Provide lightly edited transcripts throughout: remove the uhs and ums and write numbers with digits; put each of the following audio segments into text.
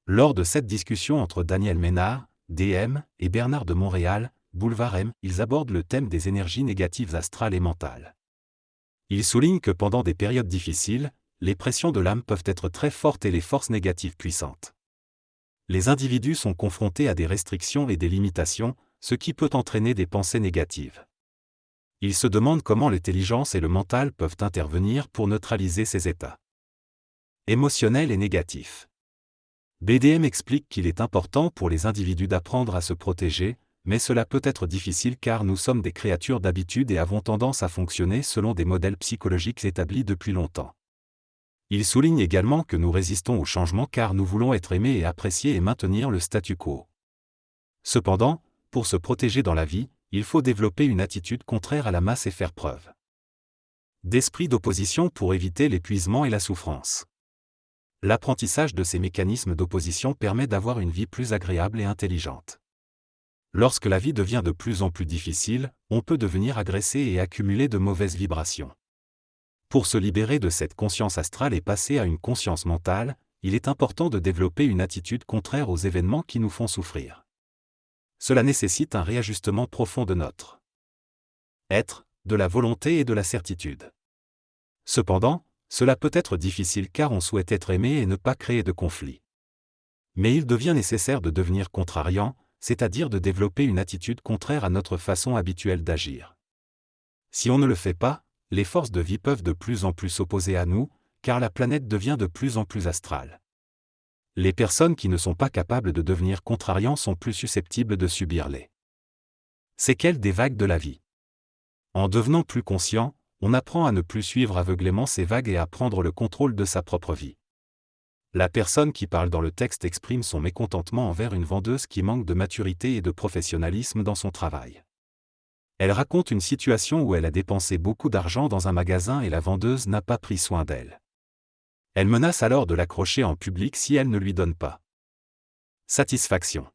Lors de cette discussion entre Daniel Ménard, DM, et Bernard de Montréal, Boulevard M, ils abordent le thème des énergies négatives astrales et mentales. Ils soulignent que pendant des périodes difficiles, les pressions de l'âme peuvent être très fortes et les forces négatives puissantes. Les individus sont confrontés à des restrictions et des limitations, ce qui peut entraîner des pensées négatives. Ils se demandent comment l'intelligence et le mental peuvent intervenir pour neutraliser ces états émotionnels et négatifs. BDM explique qu'il est important pour les individus d'apprendre à se protéger, mais cela peut être difficile car nous sommes des créatures d'habitude et avons tendance à fonctionner selon des modèles psychologiques établis depuis longtemps. Il souligne également que nous résistons au changement car nous voulons être aimés et appréciés et maintenir le statu quo. Cependant, pour se protéger dans la vie, il faut développer une attitude contraire à la masse et faire preuve d'esprit d'opposition pour éviter l'épuisement et la souffrance. L'apprentissage de ces mécanismes d'opposition permet d'avoir une vie plus agréable et intelligente. Lorsque la vie devient de plus en plus difficile, on peut devenir agressé et accumuler de mauvaises vibrations. Pour se libérer de cette conscience astrale et passer à une conscience mentale, il est important de développer une attitude contraire aux événements qui nous font souffrir. Cela nécessite un réajustement profond de notre être, de la volonté et de la certitude. Cependant, cela peut être difficile car on souhaite être aimé et ne pas créer de conflit. Mais il devient nécessaire de devenir contrariant, c'est-à-dire de développer une attitude contraire à notre façon habituelle d'agir. Si on ne le fait pas, les forces de vie peuvent de plus en plus s'opposer à nous, car la planète devient de plus en plus astrale. Les personnes qui ne sont pas capables de devenir contrariants sont plus susceptibles de subir les séquelles des vagues de la vie. En devenant plus conscient, on apprend à ne plus suivre aveuglément ces vagues et à prendre le contrôle de sa propre vie. La personne qui parle dans le texte exprime son mécontentement envers une vendeuse qui manque de maturité et de professionnalisme dans son travail. Elle raconte une situation où elle a dépensé beaucoup d'argent dans un magasin et la vendeuse n'a pas pris soin d'elle. Elle menace alors de l'accrocher en public si elle ne lui donne pas satisfaction.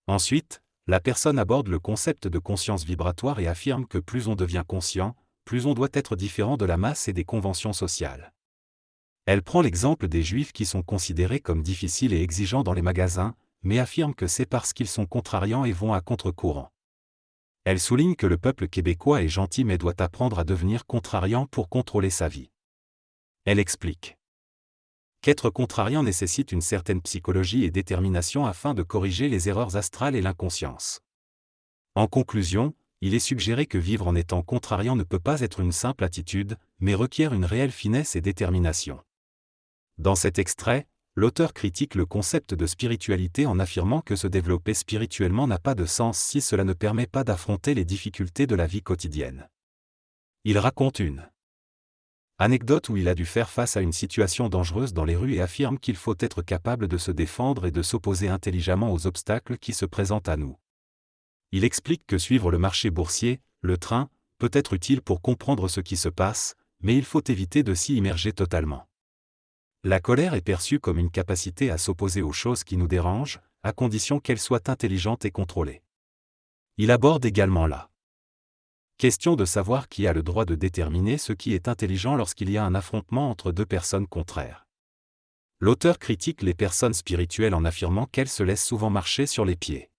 Ensuite, la personne aborde le concept de conscience vibratoire et affirme que plus on devient conscient, plus on doit être différent de la masse et des conventions sociales. Elle prend l'exemple des Juifs qui sont considérés comme difficiles et exigeants dans les magasins, mais affirme que c'est parce qu'ils sont contrariants et vont à contre-courant. Elle souligne que le peuple québécois est gentil mais doit apprendre à devenir contrariant pour contrôler sa vie. Elle explique qu'être contrariant nécessite une certaine psychologie et détermination afin de corriger les erreurs astrales et l'inconscience. En conclusion, il est suggéré que vivre en étant contrariant ne peut pas être une simple attitude, mais requiert une réelle finesse et détermination. Dans cet extrait, l'auteur critique le concept de spiritualité en affirmant que se développer spirituellement n'a pas de sens si cela ne permet pas d'affronter les difficultés de la vie quotidienne. Il raconte une anecdote où il a dû faire face à une situation dangereuse dans les rues et affirme qu'il faut être capable de se défendre et de s'opposer intelligemment aux obstacles qui se présentent à nous. Il explique que suivre le marché boursier, le train, peut être utile pour comprendre ce qui se passe, mais il faut éviter de s'y immerger totalement. La colère est perçue comme une capacité à s'opposer aux choses qui nous dérangent, à condition qu'elles soient intelligentes et contrôlées. Il aborde également la question de savoir qui a le droit de déterminer ce qui est intelligent lorsqu'il y a un affrontement entre deux personnes contraires. L'auteur critique les personnes spirituelles en affirmant qu'elles se laissent souvent marcher sur les pieds.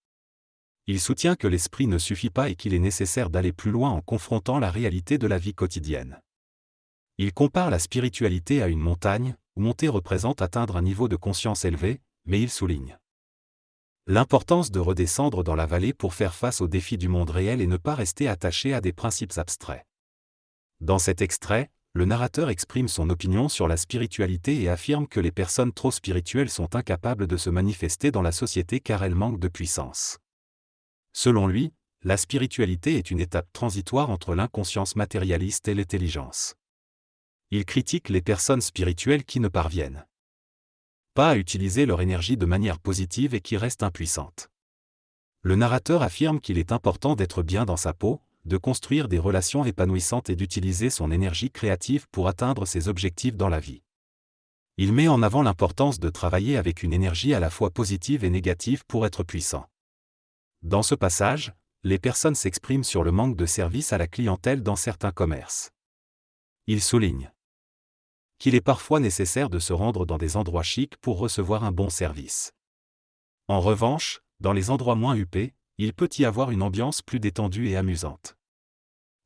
Il soutient que l'esprit ne suffit pas et qu'il est nécessaire d'aller plus loin en confrontant la réalité de la vie quotidienne. Il compare la spiritualité à une montagne, où monter représente atteindre un niveau de conscience élevé, mais il souligne l'importance de redescendre dans la vallée pour faire face aux défis du monde réel et ne pas rester attaché à des principes abstraits. Dans cet extrait, le narrateur exprime son opinion sur la spiritualité et affirme que les personnes trop spirituelles sont incapables de se manifester dans la société car elles manquent de puissance. Selon lui, la spiritualité est une étape transitoire entre l'inconscience matérialiste et l'intelligence. Il critique les personnes spirituelles qui ne parviennent pas à utiliser leur énergie de manière positive et qui restent impuissantes. Le narrateur affirme qu'il est important d'être bien dans sa peau, de construire des relations épanouissantes et d'utiliser son énergie créative pour atteindre ses objectifs dans la vie. Il met en avant l'importance de travailler avec une énergie à la fois positive et négative pour être puissant. Dans ce passage, les personnes s'expriment sur le manque de service à la clientèle dans certains commerces. Il souligne qu'il est parfois nécessaire de se rendre dans des endroits chics pour recevoir un bon service. En revanche, dans les endroits moins huppés, il peut y avoir une ambiance plus détendue et amusante.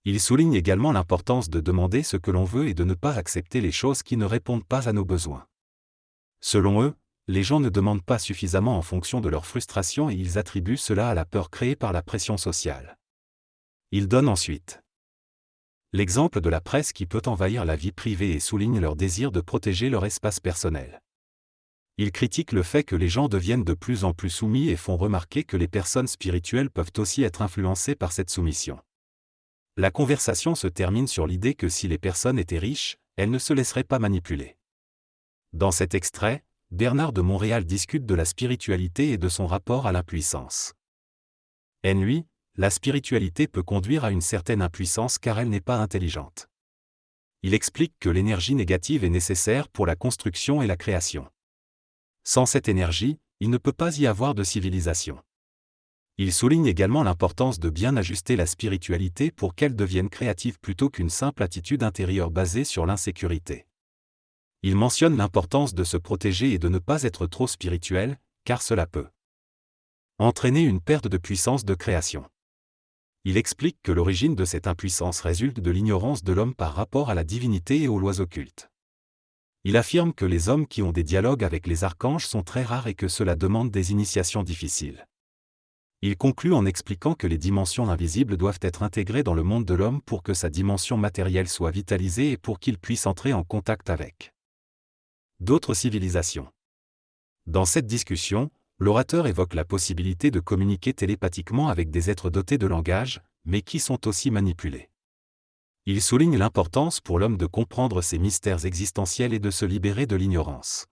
Il souligne également l'importance de demander ce que l'on veut et de ne pas accepter les choses qui ne répondent pas à nos besoins. Selon eux, les gens ne demandent pas suffisamment en fonction de leur frustration et ils attribuent cela à la peur créée par la pression sociale. Il donne ensuite l'exemple de la presse qui peut envahir la vie privée et souligne leur désir de protéger leur espace personnel. Il critique le fait que les gens deviennent de plus en plus soumis et font remarquer que les personnes spirituelles peuvent aussi être influencées par cette soumission. La conversation se termine sur l'idée que si les personnes étaient riches, elles ne se laisseraient pas manipuler. Dans cet extrait, Bernard de Montréal discute de la spiritualité et de son rapport à l'impuissance. Lui, la spiritualité peut conduire à une certaine impuissance car elle n'est pas intelligente. Il explique que l'énergie négative est nécessaire pour la construction et la création. Sans cette énergie, il ne peut pas y avoir de civilisation. Il souligne également l'importance de bien ajuster la spiritualité pour qu'elle devienne créative plutôt qu'une simple attitude intérieure basée sur l'insécurité. Il mentionne l'importance de se protéger et de ne pas être trop spirituel, car cela peut entraîner une perte de puissance de création. Il explique que l'origine de cette impuissance résulte de l'ignorance de l'homme par rapport à la divinité et aux lois occultes. Il affirme que les hommes qui ont des dialogues avec les archanges sont très rares et que cela demande des initiations difficiles. Il conclut en expliquant que les dimensions invisibles doivent être intégrées dans le monde de l'homme pour que sa dimension matérielle soit vitalisée et pour qu'il puisse entrer en contact avec d'autres civilisations. Dans cette discussion, l'orateur évoque la possibilité de communiquer télépathiquement avec des êtres dotés de langage, mais qui sont aussi manipulés. Il souligne l'importance pour l'homme de comprendre ces mystères existentiels et de se libérer de l'ignorance.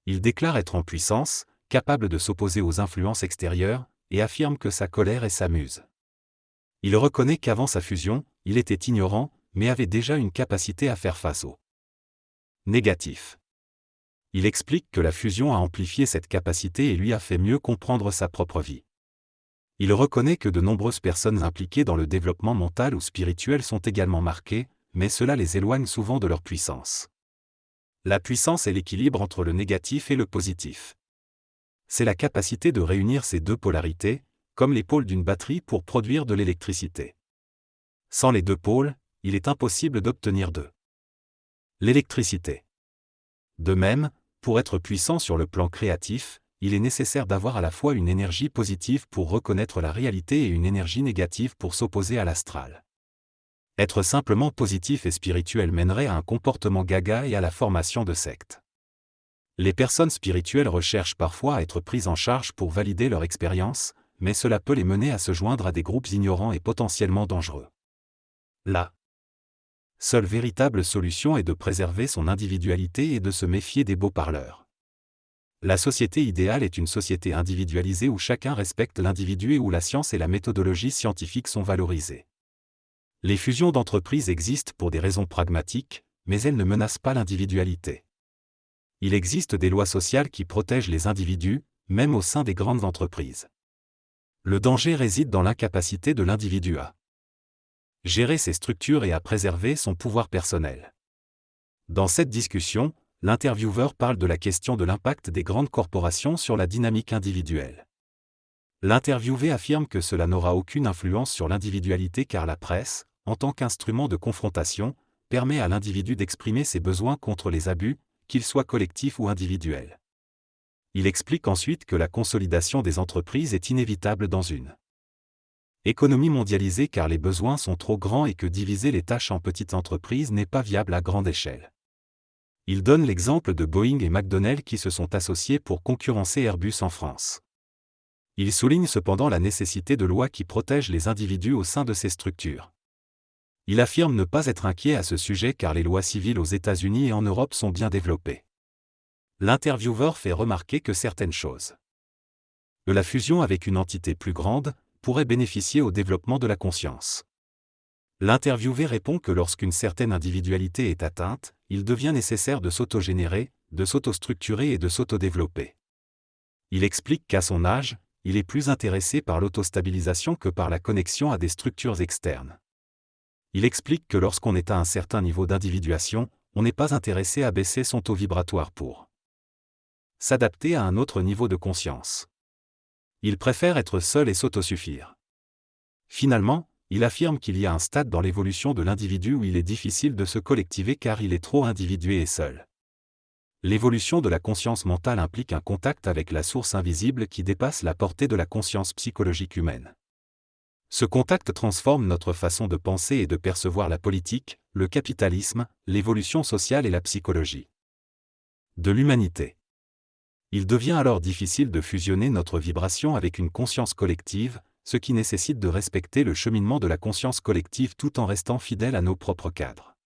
Il déclare être en puissance, capable de s'opposer aux influences extérieures, et affirme que sa colère est sa muse. Il reconnaît qu'avant sa fusion, il était ignorant, mais avait déjà une capacité à faire face au négatif. Il explique que la fusion a amplifié cette capacité et lui a fait mieux comprendre sa propre vie. Il reconnaît que de nombreuses personnes impliquées dans le développement mental ou spirituel sont également marquées, mais cela les éloigne souvent de leur puissance. La puissance est l'équilibre entre le négatif et le positif. C'est la capacité de réunir ces deux polarités, comme les pôles d'une batterie pour produire de l'électricité. Sans les deux pôles, il est impossible d'obtenir de l'électricité. De même, pour être puissant sur le plan créatif, il est nécessaire d'avoir à la fois une énergie positive pour reconnaître la réalité et une énergie négative pour s'opposer à l'astral. Être simplement positif et spirituel mènerait à un comportement gaga et à la formation de sectes. Les personnes spirituelles recherchent parfois à être prises en charge pour valider leur expérience, mais cela peut les mener à se joindre à des groupes ignorants et potentiellement dangereux. La seule véritable solution est de préserver son individualité et de se méfier des beaux parleurs. La société idéale est une société individualisée où chacun respecte l'individu et où la science et la méthodologie scientifique sont valorisées. Les fusions d'entreprises existent pour des raisons pragmatiques, mais elles ne menacent pas l'individualité. Il existe des lois sociales qui protègent les individus, même au sein des grandes entreprises. Le danger réside dans l'incapacité de l'individu à gérer ses structures et à préserver son pouvoir personnel. Dans cette discussion, l'intervieweur parle de la question de l'impact des grandes corporations sur la dynamique individuelle. L'interviewé affirme que cela n'aura aucune influence sur l'individualité car la presse, en tant qu'instrument de confrontation, permet à l'individu d'exprimer ses besoins contre les abus, qu'ils soient collectifs ou individuels. Il explique ensuite que la consolidation des entreprises est inévitable dans une économie mondialisée car les besoins sont trop grands et que diviser les tâches en petites entreprises n'est pas viable à grande échelle. Il donne l'exemple de Boeing et McDonnell qui se sont associés pour concurrencer Airbus en France. Il souligne cependant la nécessité de lois qui protègent les individus au sein de ces structures. Il affirme ne pas être inquiet à ce sujet car les lois civiles aux États-Unis et en Europe sont bien développées. L'intervieweur fait remarquer que certaines choses de la fusion avec une entité plus grande pourraient bénéficier au développement de la conscience. L'interviewé répond que lorsqu'une certaine individualité est atteinte, il devient nécessaire de s'autogénérer, de s'autostructurer et de s'autodévelopper. Il explique qu'à son âge, il est plus intéressé par l'autostabilisation que par la connexion à des structures externes. Il explique que lorsqu'on est à un certain niveau d'individuation, on n'est pas intéressé à baisser son taux vibratoire pour s'adapter à un autre niveau de conscience. Il préfère être seul et s'autosuffire. Finalement, il affirme qu'il y a un stade dans l'évolution de l'individu où il est difficile de se collectiver car il est trop individué et seul. L'évolution de la conscience mentale implique un contact avec la source invisible qui dépasse la portée de la conscience psychologique humaine. Ce contact transforme notre façon de penser et de percevoir la politique, le capitalisme, l'évolution sociale et la psychologie de l'humanité. Il devient alors difficile de fusionner notre vibration avec une conscience collective, ce qui nécessite de respecter le cheminement de la conscience collective tout en restant fidèle à nos propres cadres.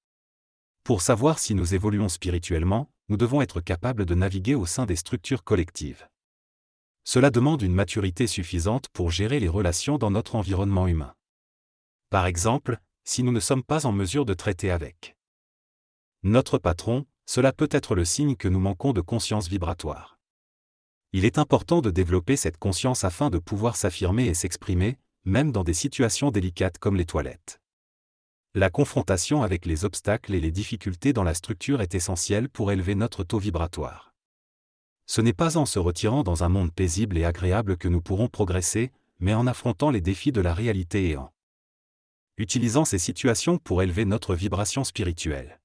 Pour savoir si nous évoluons spirituellement, nous devons être capables de naviguer au sein des structures collectives. Cela demande une maturité suffisante pour gérer les relations dans notre environnement humain. Par exemple, si nous ne sommes pas en mesure de traiter avec notre patron, cela peut être le signe que nous manquons de conscience vibratoire. Il est important de développer cette conscience afin de pouvoir s'affirmer et s'exprimer, même dans des situations délicates comme les toilettes. La confrontation avec les obstacles et les difficultés dans la structure est essentielle pour élever notre taux vibratoire. Ce n'est pas en se retirant dans un monde paisible et agréable que nous pourrons progresser, mais en affrontant les défis de la réalité et en utilisant ces situations pour élever notre vibration spirituelle.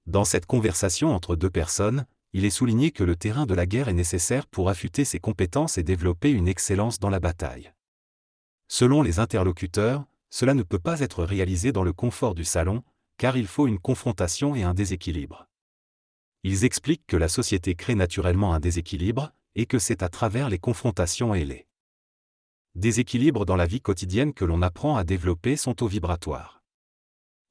Dans cette conversation entre deux personnes, il est souligné que le terrain de la guerre est nécessaire pour affûter ses compétences et développer une excellence dans la bataille. Selon les interlocuteurs, cela ne peut pas être réalisé dans le confort du salon, car il faut une confrontation et un déséquilibre. Ils expliquent que la société crée naturellement un déséquilibre, et que c'est à travers les confrontations et les déséquilibres dans la vie quotidienne que l'on apprend à développer son taux vibratoire.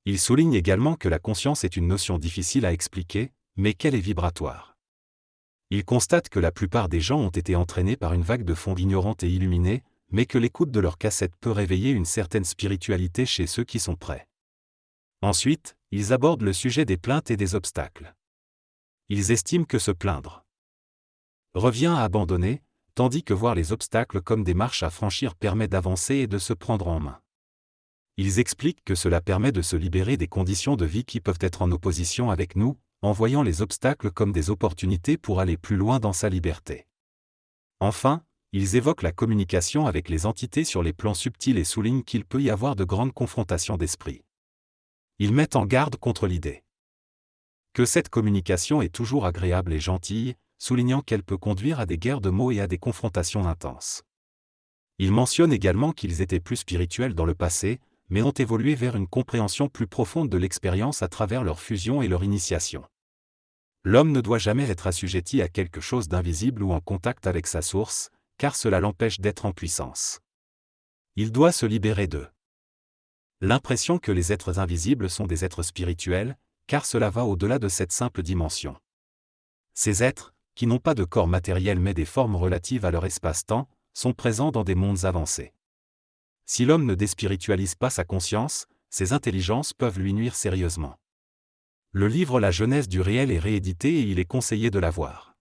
Ils soulignent également que la conscience est une notion difficile à expliquer, mais qu'elle est vibratoire. Ils constatent que la plupart des gens ont été entraînés par une vague de fonds ignorantes et illuminés, mais que l'écoute de leur cassette peut réveiller une certaine spiritualité chez ceux qui sont prêts. Ensuite, ils abordent le sujet des plaintes et des obstacles. Ils estiment que se plaindre revient à abandonner, tandis que voir les obstacles comme des marches à franchir permet d'avancer et de se prendre en main. Ils expliquent que cela permet de se libérer des conditions de vie qui peuvent être en opposition avec nous, en voyant les obstacles comme des opportunités pour aller plus loin dans sa liberté. Enfin, ils évoquent la communication avec les entités sur les plans subtils et soulignent qu'il peut y avoir de grandes confrontations d'esprit. Ils mettent en garde contre l'idée que cette communication est toujours agréable et gentille, soulignant qu'elle peut conduire à des guerres de mots et à des confrontations intenses. Ils mentionnent également qu'ils étaient plus spirituels dans le passé, mais ont évolué vers une compréhension plus profonde de l'expérience à travers leur fusion et leur initiation. L'homme ne doit jamais être assujetti à quelque chose d'invisible ou en contact avec sa source, car cela l'empêche d'être en puissance. Il doit se libérer de l'impression que les êtres invisibles sont des êtres spirituels, car cela va au-delà de cette simple dimension. Ces êtres, qui n'ont pas de corps matériel mais des formes relatives à leur espace-temps, sont présents dans des mondes avancés. Si l'homme ne déspiritualise pas sa conscience, ses intelligences peuvent lui nuire sérieusement. Le livre La Genèse du réel est réédité et il est conseillé de l'avoir.